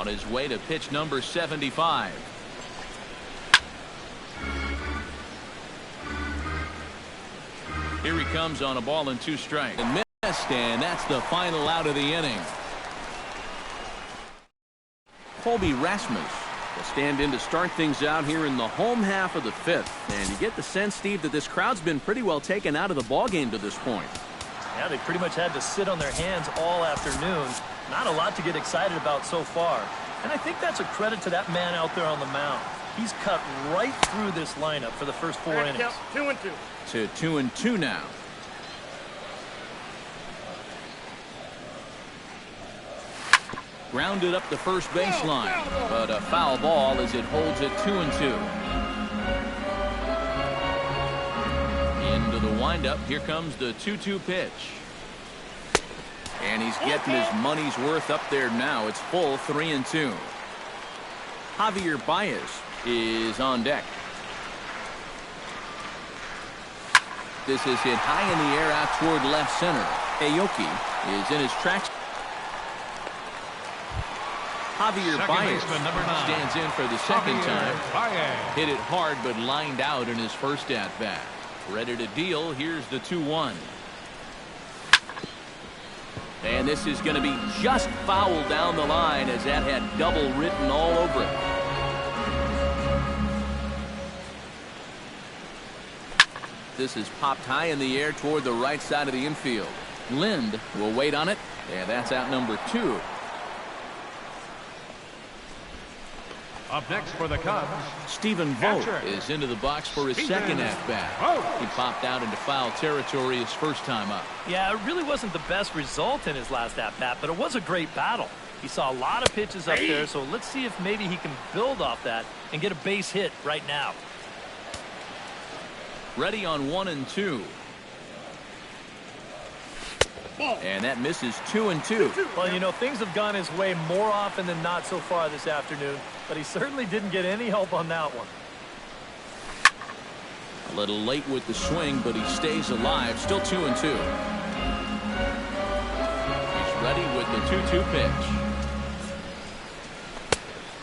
On his way to pitch number 75. Here he comes on a ball and 2 strikes. And missed, and that's the final out of the inning. Colby Rasmus will stand in to start things out here in the home half of the 5th. And you get the sense, Steve, that this crowd's been pretty well taken out of the ballgame to this point. Yeah, they pretty much had to sit on their hands all afternoon. Not a lot to get excited about so far. And I think that's a credit to that man out there on the mound. He's cut right through this lineup for the first 4 innings. 2-2. To 2-2 now. Grounded up the first baseline, but a foul ball as it holds it 2-2. Into the windup. Here comes the 2-2 pitch. And he's getting his money's worth up there now. It's full 3-2. Javier Baez is on deck. This is hit high in the air out toward left center. Aoki is in his tracks. Javier Baez stands in for the second time. Hit it hard but lined out in his first at-bat. Ready to deal. Here's the 2-1. And this is going to be just foul down the line as that had double written all over it. This is popped high in the air toward the right side of the infield. Lind will wait on it, and that's out number 2. Up next for the Cubs, Stephen Vogt is into the box for his second at-bat. He popped out into foul territory his first time up. Yeah, it really wasn't the best result in his last at-bat, but it was a great battle. He saw a lot of pitches up there, so let's see if maybe he can build off that and get a base hit right now. Ready on 1-2. And that misses 2-2. Well, you know, things have gone his way more often than not so far this afternoon, but he certainly didn't get any help on that one. A little late with the swing, but he stays alive. Still 2-2. He's ready with the 2-2 pitch.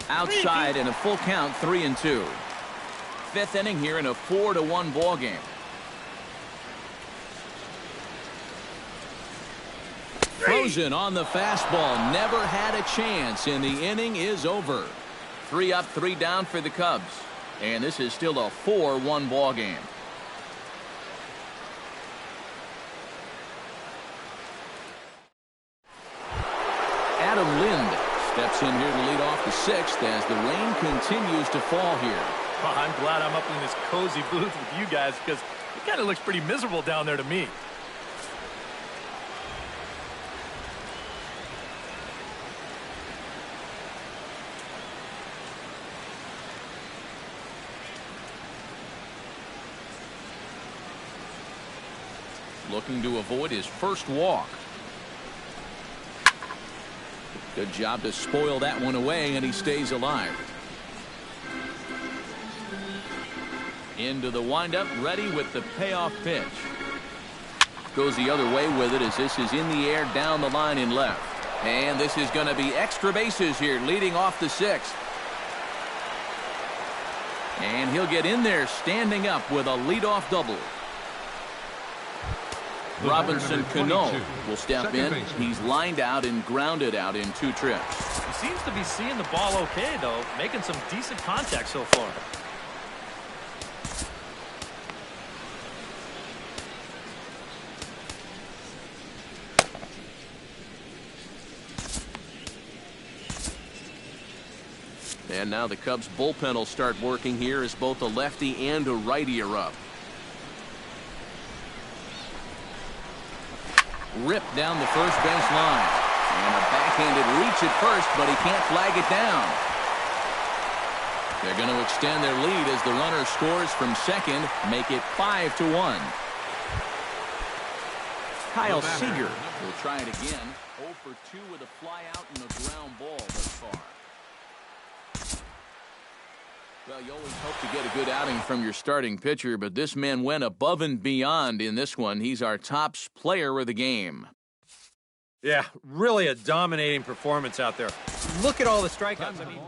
Outside and a full count, 3-2. 5th inning here in a 4-1 ball game. Frozen on the fastball. Never had a chance, and the inning is over. 3 up, 3 down for the Cubs. And this is still a 4-1 ball game. Adam Lind steps in here to lead off the 6th as the rain continues to fall here. Oh, I'm glad I'm up in this cozy booth with you guys because it kind of looks pretty miserable down there to me. Looking to avoid his first walk. Good job to spoil that one away, and he stays alive. Into the windup, ready with the payoff pitch. Goes the other way with it as this is in the air down the line in left. And this is going to be extra bases here leading off the 6th. And he'll get in there standing up with a leadoff double. Robinson Cano will step in. He's lined out and grounded out in 2 trips. He seems to be seeing the ball okay, though, making some decent contact so far. And now the Cubs bullpen will start working here as both a lefty and a righty are up. Ripped down the first base line. And a backhanded reach at first, but he can't flag it down. They're going to extend their lead as the runner scores from second, make it 5-1. Kyle Seager will try it again. 0 for 2 with a fly out and a ground ball thus far. Well, you always hope to get a good outing from your starting pitcher, but this man went above and beyond in this one. He's our top player of the game. Yeah, really a dominating performance out there. Look at all the strikeouts. I mean,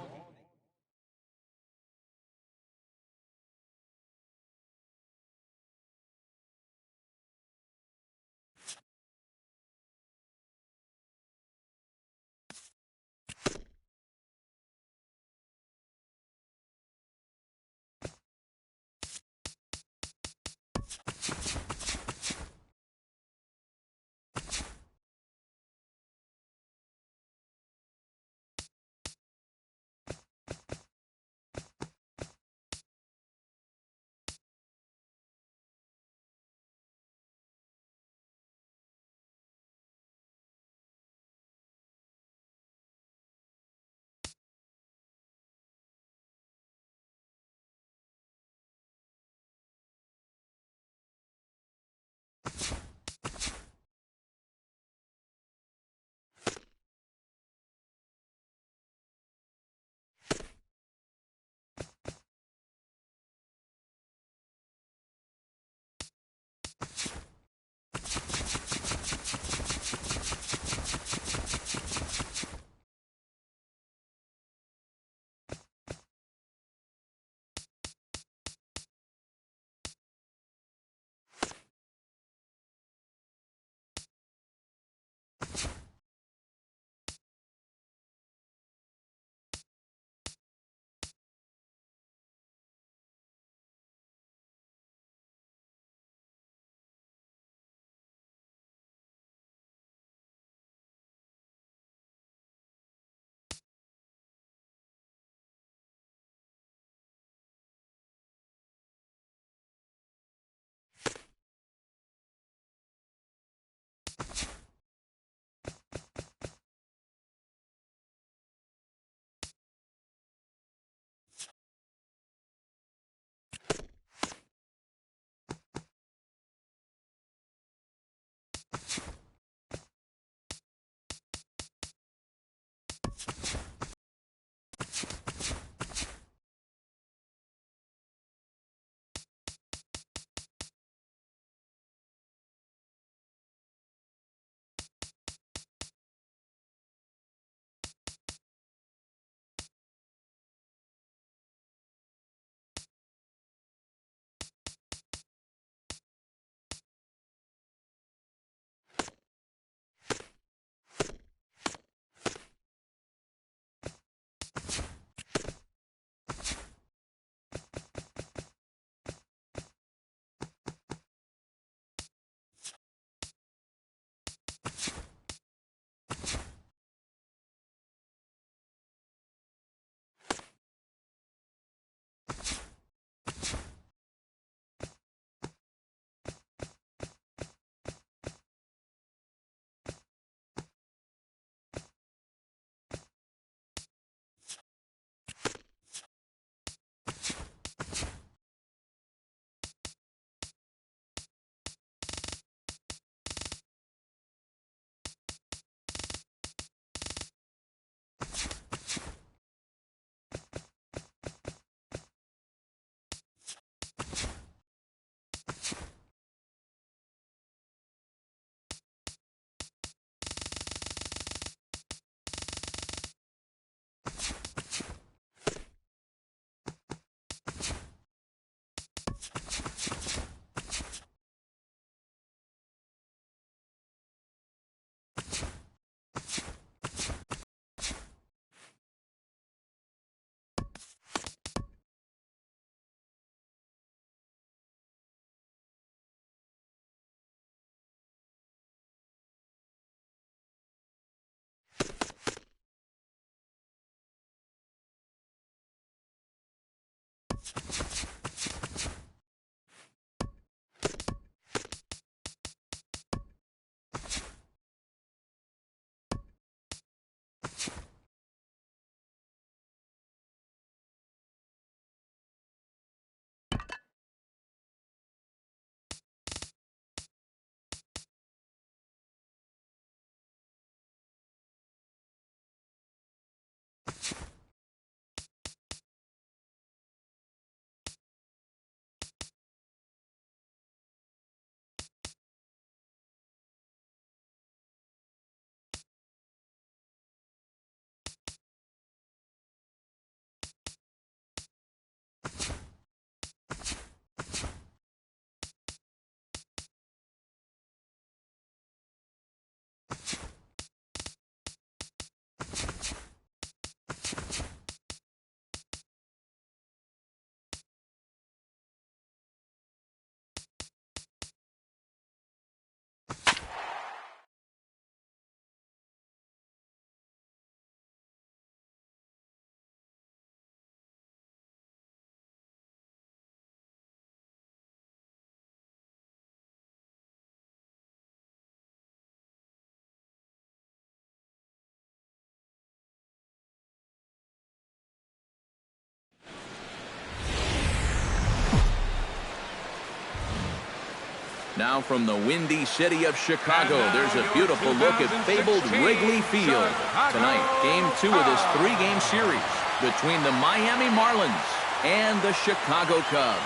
Now from the windy city of Chicago, there's a beautiful look at fabled Wrigley Field. Tonight, Game 2 of this 3-game series between the Miami Marlins and the Chicago Cubs.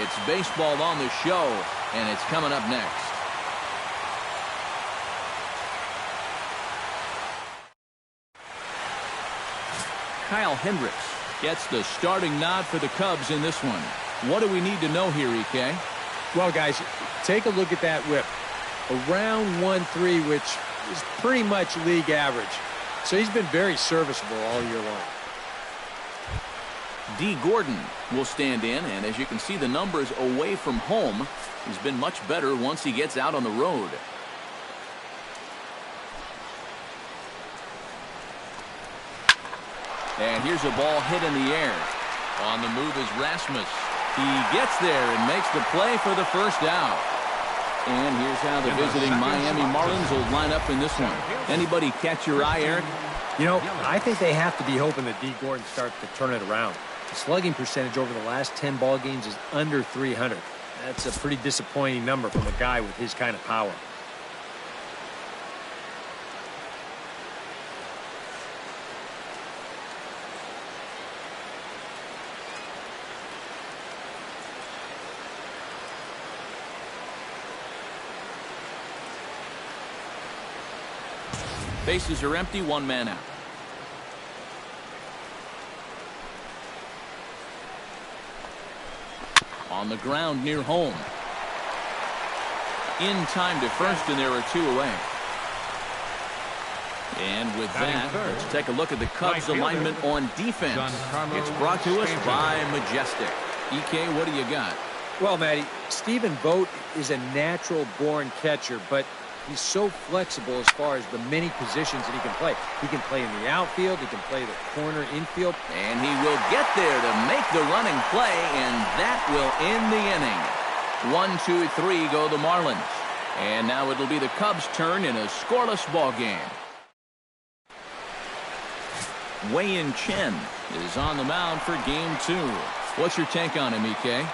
It's baseball on the show, and it's coming up next. Kyle Hendricks gets the starting nod for the Cubs in this one. What do we need to know here, EK? Well, guys, take a look at that whip. Around 1.3, which is pretty much league average. So he's been very serviceable all year long. D. Gordon will stand in, and as you can see the numbers away from home, he's been much better once he gets out on the road. And here's a ball hit in the air. On the move is Rasmus. He gets there and makes the play for the first out. And here's how the visiting Miami Marlins will line up in this one. Anybody catch your eye, Eric? You know, I think they have to be hoping that D. Gordon starts to turn it around. The slugging percentage over the last 10 ball games is under 300. That's a pretty disappointing number from a guy with his kind of power. Bases are empty, one man out. On the ground near home. In time to first, and there are 2 away. And with that, let's take a look at the Cubs alignment on defense. It's brought to us by Majestic. EK, what do you got? Well, Matty, Stephen Vogt is a natural-born catcher, but he's so flexible as far as the many positions that he can play. He can play in the outfield. He can play the corner infield. And he will get there to make the running play, and that will end the inning. 1, 2, 3 go the Marlins. And now it'll be the Cubs' turn in a scoreless ball game. Wei-Yin Chen is on the mound for Game 2. What's your take on him, EK?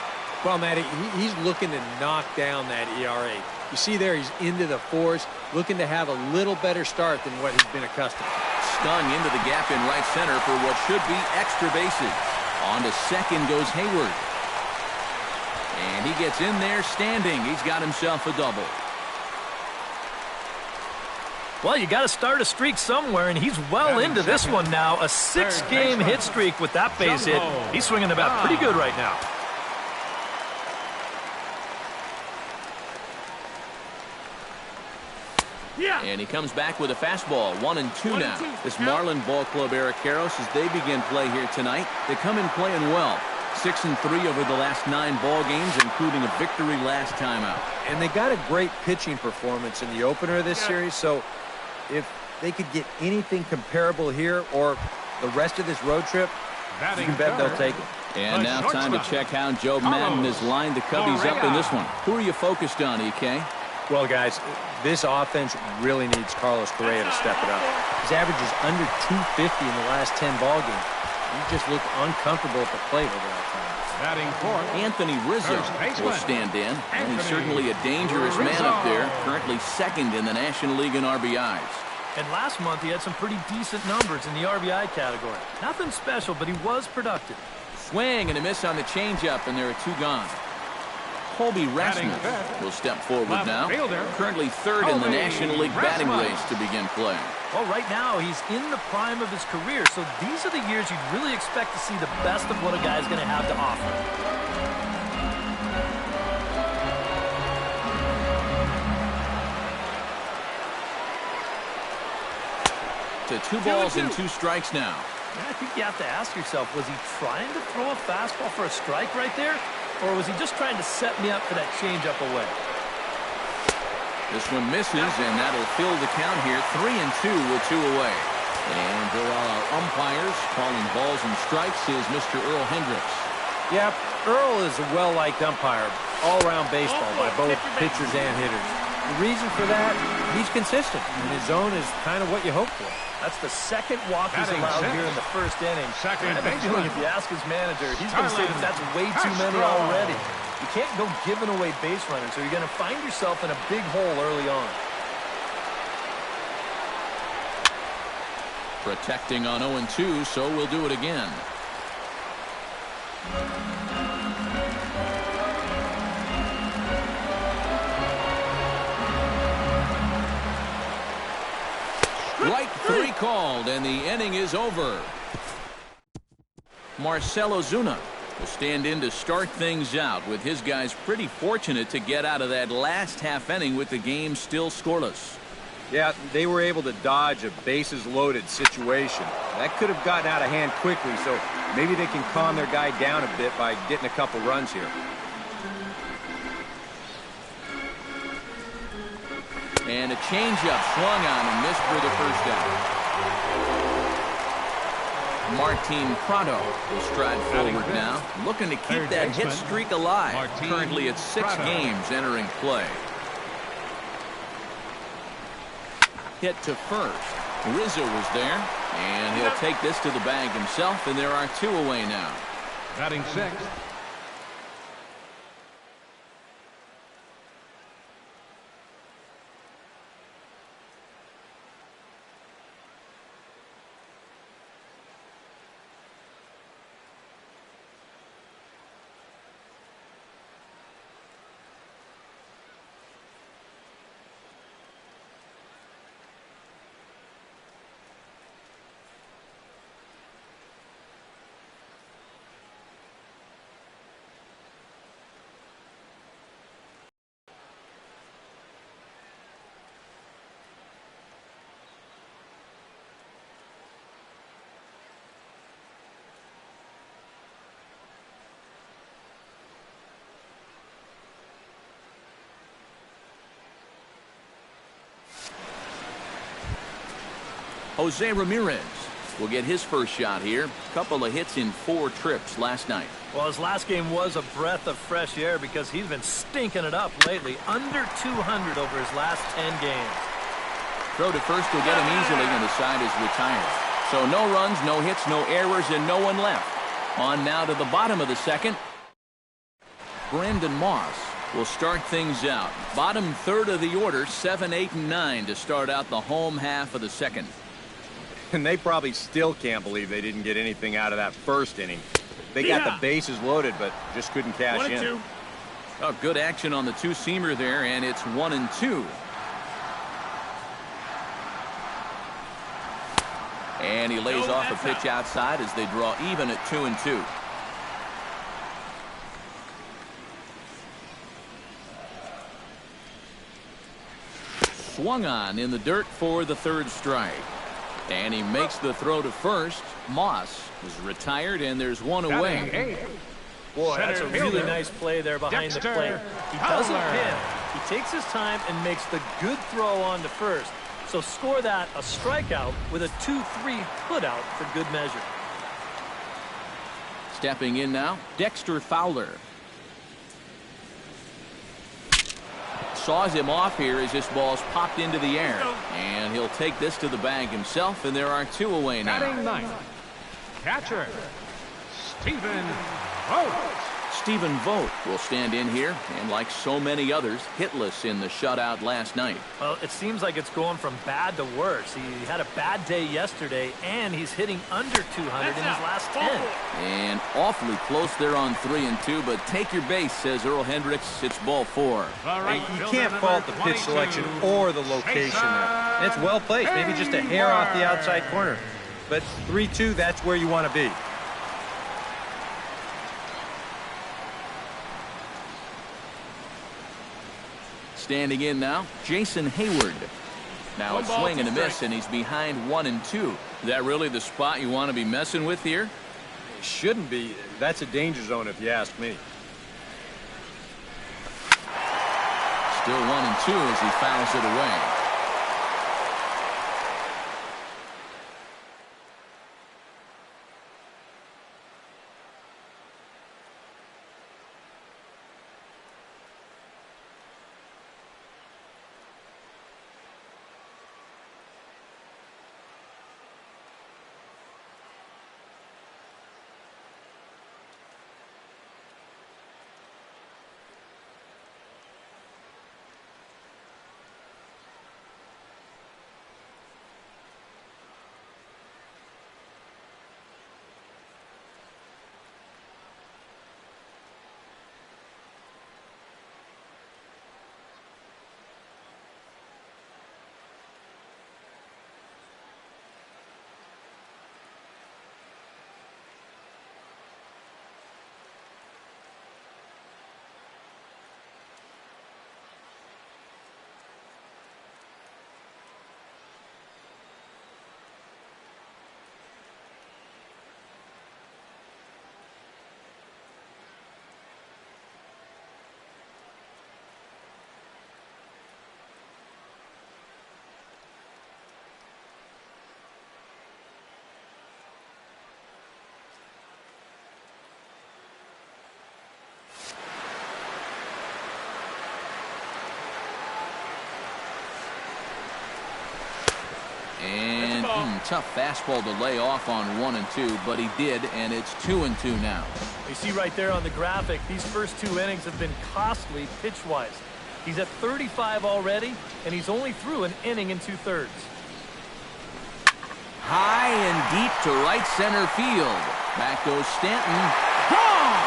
Well, Matty, he's looking to knock down that ERA. You see there, he's into the 4s, looking to have a little better start than what he's been accustomed to. Stung into the gap in right center for what should be extra bases. On to second goes Hayward. And he gets in there standing. He's got himself a double. Well, you got to start a streak somewhere, and he's well into this one now. A 6-game hit streak with that base hit. He's swinging the bat pretty good right now. And he comes back with a fastball. 1-2 now. This Marlin ball club, Eric Karros, as they begin play here tonight, they come in playing well. 6-3 over the last 9 ball games, including a victory last time out. And they got a great pitching performance in the opener of this series, so if they could get anything comparable here or the rest of this road trip, you can bet they'll take it. And now time to check how Joe Madden has lined the Cubbies up in this one. Who are you focused on, EK? Well, guys, this offense really needs Carlos Correa to step it up. His average is under 250 in the last 10 ball games. He just looked uncomfortable at the plate over that time. Batting fourth, Anthony Rizzo will stand in, and he's certainly a dangerous man up there, currently second in the National League in RBIs. And last month he had some pretty decent numbers in the RBI category. Nothing special, but he was productive. Swing and a miss on the changeup, and there are 2 gone. Colby Rasmus will step forward now. Currently third in the National League batting race to begin play. Well, right now he's in the prime of his career, so these are the years you'd really expect to see the best of what a guy's going to have to offer. To 2 balls and 2 strikes now. I think you have to ask yourself, was he trying to throw a fastball for a strike right there? Or was he just trying to set me up for that changeup away? This one misses, and that'll fill the count here. 3-2 with 2 away. And there are our umpires calling balls and strikes is Mr. Earl Hendricks. Yep, Earl is a well-liked umpire all around baseball by both pitchers and hitters. The reason for that, he's consistent, and his zone is kind of what you hope for. That's the second walk he's Batting allowed six. here in the first inning. Second I have a feeling if you ask his manager, he's going to say that that's way too many already. You can't go giving away base runners, so you're going to find yourself in a big hole early on. Protecting on 0-2, so we'll do it again. Strike 3 called, and the inning is over. Marcell Ozuna will stand in to start things out, with his guys pretty fortunate to get out of that last half inning with the game still scoreless. Yeah, they were able to dodge a bases-loaded situation. That could have gotten out of hand quickly, so maybe they can calm their guy down a bit by getting a couple runs here. And a changeup swung on and missed for the first out. Martin Prado will stride forward now, looking to keep Third that hit baseman, streak alive. Martin Currently at 6 Prado. games entering play. Hit to first. Rizzo was there, and he'll take this to the bag himself, and there are 2 away now. Batting sixth. Jose Ramirez will get his first shot here. Couple of hits in 4 trips last night. Well, his last game was a breath of fresh air because he's been stinking it up lately. Under 200 over his last 10 games. Throw to first will get him easily, and the side is retired. So no runs, no hits, no errors, and no one left. On now to the bottom of the second. Brandon Moss will start things out. Bottom third of the order, 7, 8, and 9 to start out the home half of the second. And they probably still can't believe they didn't get anything out of that first inning. They got the bases loaded, but just couldn't cash in. Oh, good action on the 2-seamer there, and it's 1-2. And he lays off a pitch outside as they draw even at 2-2. Swung on in the dirt for the 3rd strike. And he makes the throw to first. Moss is retired, and there's 1 away. Boy, that's a Center really fielder, nice play there behind the Dexter plate. He doesn't Fowler. pin. He takes his time and makes the good throw on to first. So score that a strikeout with a 2-3 putout for good measure. Stepping in now, Dexter Fowler. Saws him off here as this ball's popped into the air. And he'll take this to the bag himself, and there are 2 away now. Batting ninth. Catcher, Stephen Vogt. Stephen Vogt will stand in here, and like so many others, hitless in the shutout last night. Well, it seems like it's going from bad to worse. He had a bad day yesterday, and he's hitting under 200 in his last 10. And awfully close there on 3 and 2, but take your base, says Earl Hendricks. It's ball 4. All right, You fielder can't can't number fault the pitch 22, selection or the location there. It's well placed, maybe just a hair off the outside corner. But 3-2, that's where you want to be. Standing in now, Jason Hayward. Now a 1 ball, swing and a 2 miss, strikes. and he's behind 1 and 2. Is that really the spot you want to be messing with here? Shouldn't be. That's a danger zone if you ask me. Still 1 and 2 as he fouls it away. tough fastball to lay off on 1-2, but he did, and it's 2-2 now. You see right there on the graphic, these first 2 innings have been costly pitch-wise. He's at 35 already, and he's only through an inning and 2/3. High and deep to right center field. Back goes Stanton. Gone!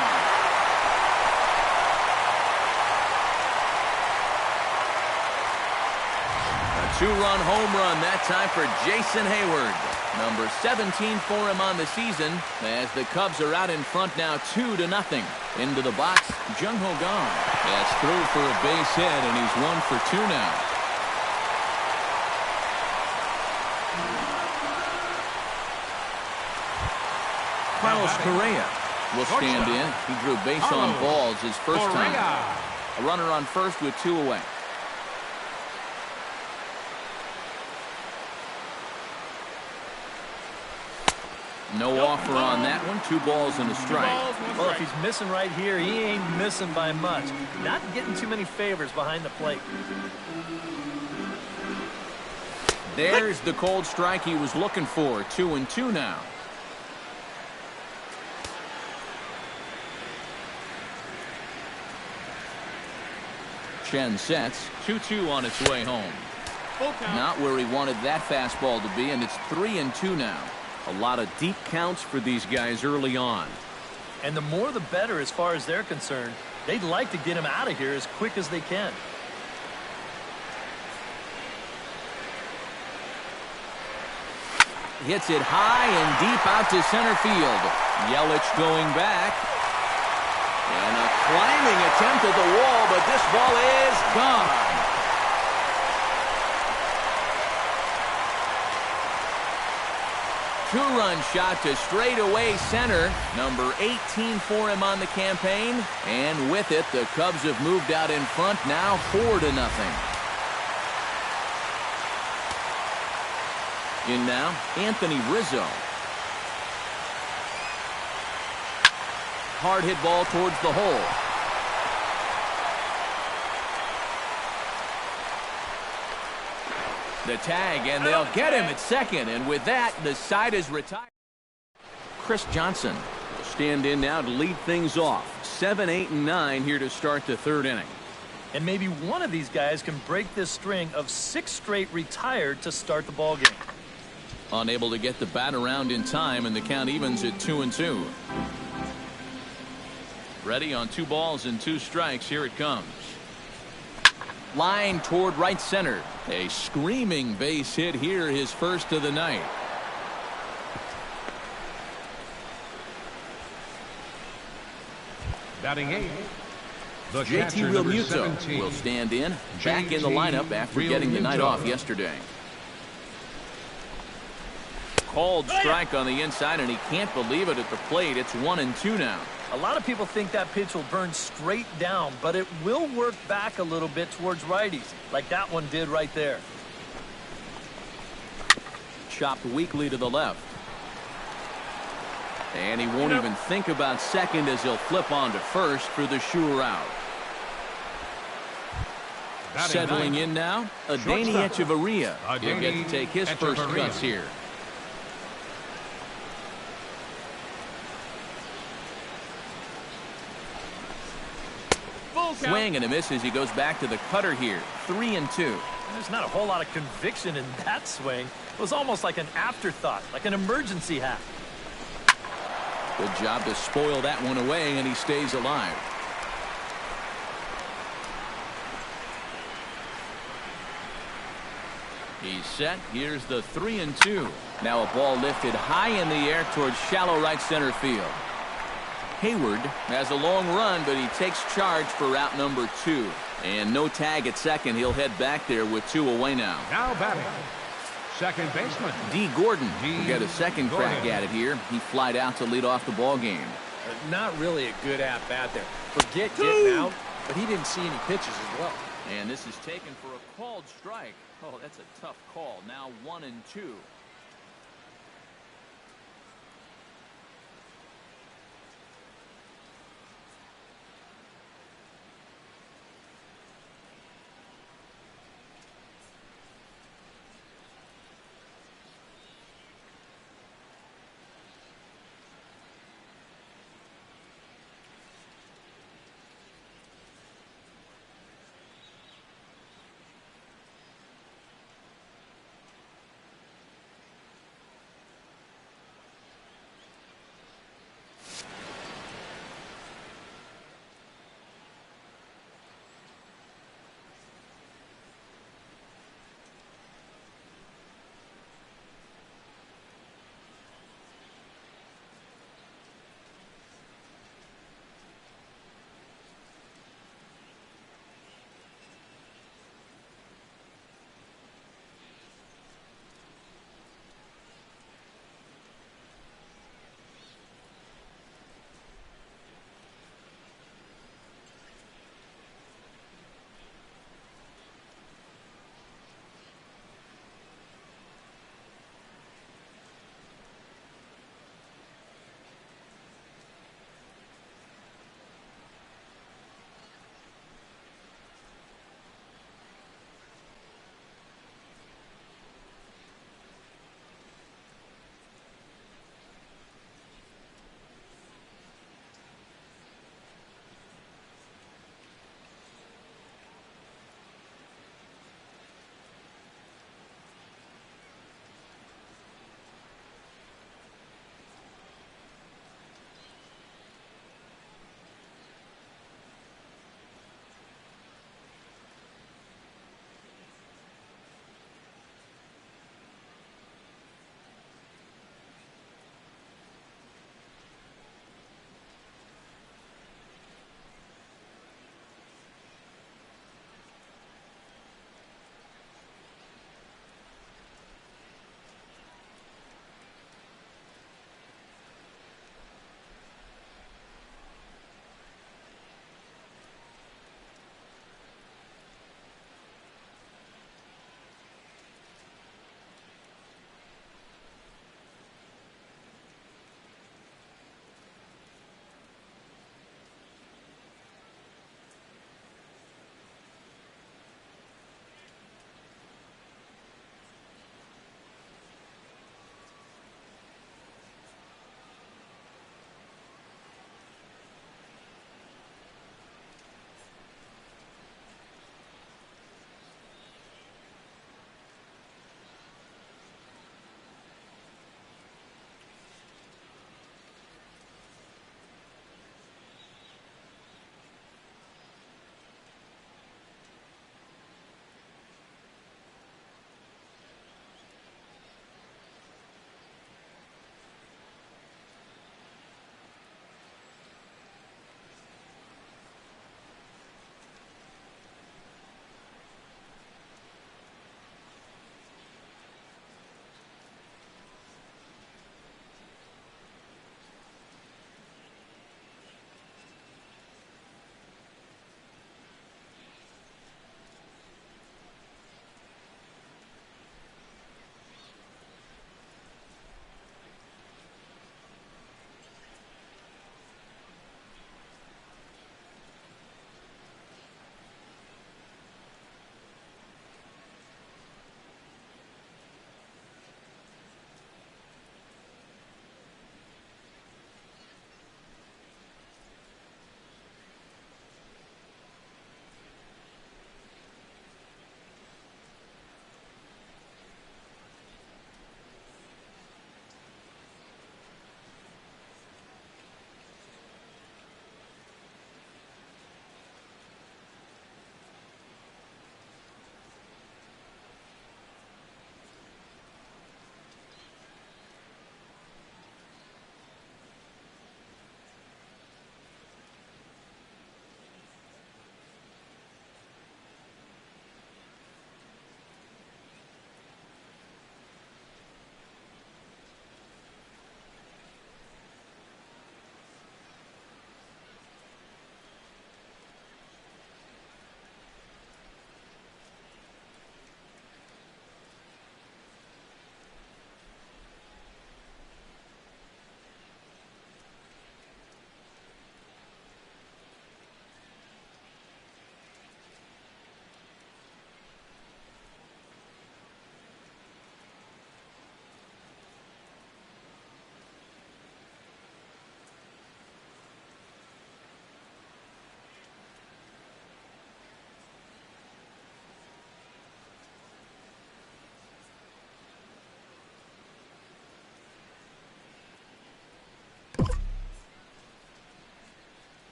A 2-run home run that time for Jason Hayward. Number 17 for him on the season as the Cubs are out in front now 2-0. Into the box, Jung-Ho Kang. That's through for a base hit, and he's 1 for 2 now. Carlos Correa will stand in. He drew base on balls his first time. A runner on first with 2 away. No offer on that one. 2 balls and a strike. Well, if he's missing right here, he ain't missing by much. Not getting too many favors behind the plate. There's the cold strike he was looking for. 2-2 now. Chen sets. 2-2 on its way home. Not where he wanted that fastball to be, and it's 3-2 now. A lot of deep counts for these guys early on. And the more the better as far as they're concerned. They'd like to get him out of here as quick as they can. Hits it high and deep out to center field. Yelich going back. And a climbing attempt at the wall, but this ball is gone. Two-run shot to straightaway center. Number 18 for him on the campaign. And with it, the Cubs have moved out in front now 4-0. In now, Anthony Rizzo. Hard hit ball towards the hole. The tag, and they'll get him at second. And with that, the side is retired. Chris Johnson will stand in now to lead things off. 7, 8, and 9 here to start the 3rd inning. And maybe one of these guys can break this string of 6 straight retired to start the ball game. Unable to get the bat around in time, and the count evens at 2-2. Ready on 2 balls and 2 strikes. Here it comes. Line toward right center. A screaming base hit here, his first of the night. Batting 8. The JT Realmuto will stand in, back in the lineup after getting the night off yesterday. Called strike on the inside, and he can't believe it at the plate. It's 1-2 now. A lot of people think that pitch will burn straight down, but it will work back a little bit towards righties, like that one did right there. Chopped weakly to the left. And he won't even think about second as he'll flip on to first for the sure out. Settling in now, Adeiny Echeverria. He'll get to take his first cuts here. Swing and a miss as he goes back to the cutter here. 3-2. There's not a whole lot of conviction in that swing. It was almost like an afterthought, like an emergency hack. Good job to spoil that one away, and he stays alive. He's set. Here's the 3-2. Now a ball lifted high in the air towards shallow right center field. Hayward has a long run, but he takes charge for route number 2. And no tag at second. He'll head back there with 2 away now. Now batting, second baseman D. Gordon will get a second crack at it here. He flied out to lead off the ball game. Not really a good at-bat there. Forget getting out, but he didn't see any pitches as well. And this is taken for a called strike. Oh, that's a tough call. Now 1-2.